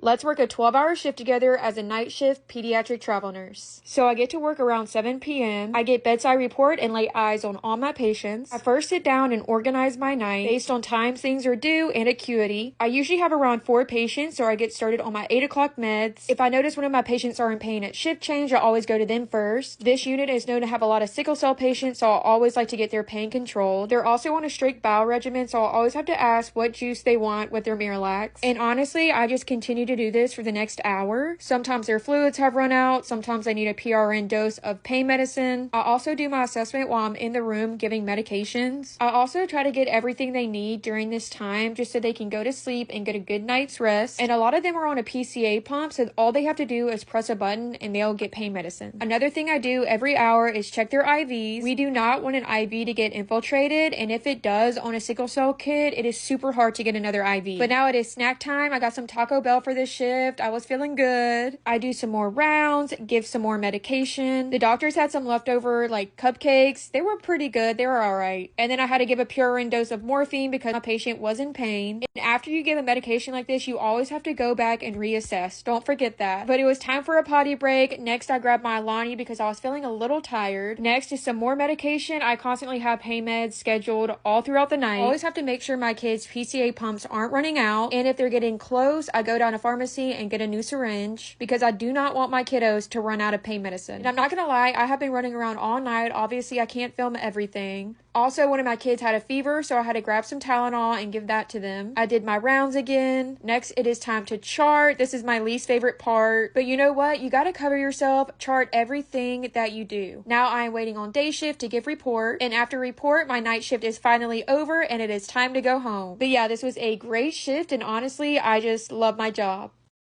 Let's work a 12-hour shift together as a night shift pediatric travel nurse. So I get to work around 7 p.m. I get bedside report and lay eyes on all my patients. I first sit down and organize my night based on times things are due and acuity. I usually have around 4 patients, so I get started on my 8 o'clock meds. If I notice one of my patients are in pain at shift change, I always go to them first. This unit is known to have a lot of sickle cell patients, so I always like to get their pain controlled. They're also on a strict bowel regimen, so I always have to ask what juice they want with their Miralax. And honestly, I just continue to do this for the next hour. Sometimes their fluids have run out. Sometimes I need a PRN dose of pain medicine. I also do my assessment while I'm in the room giving medications. I also try to get everything they need during this time just so they can go to sleep and get a good night's rest. And a lot of them are on a PCA pump, so all they have to do is press a button and they'll get pain medicine. Another thing I do every hour is check their IVs. We do not want an IV to get infiltrated, and if it does on a sickle cell kid, it is super hard to get another IV. But now it is snack time. I got some Taco Bell for this shift. I was feeling good. I do some more rounds, give some more medication. The doctors had some leftover like cupcakes. They were pretty good. They were all right. And then I had to give a PRN dose of morphine because my patient was in pain. And after you give a medication like this, you always have to go back and reassess. Don't forget that. But it was time for a potty break. Next, I grabbed my Alani because I was feeling a little tired. Next is some more medication. I constantly have pain meds scheduled all throughout the night. I always have to make sure my kids' PCA pumps aren't running out. And if they're getting close, I go down to pharmacy and get a new syringe because I do not want my kiddos to run out of pain medicine. And I'm not gonna lie, I have been running around all night. Obviously, I can't film everything. Also, one of my kids had a fever, so I had to grab some Tylenol and give that to them. I did my rounds again. Next, it is time to chart. This is my least favorite part. But you know what? You gotta cover yourself. Chart everything that you do. Now I am waiting on day shift to give report. And after report, my night shift is finally over and it is time to go home. But yeah, this was a great shift and honestly, I just love my job.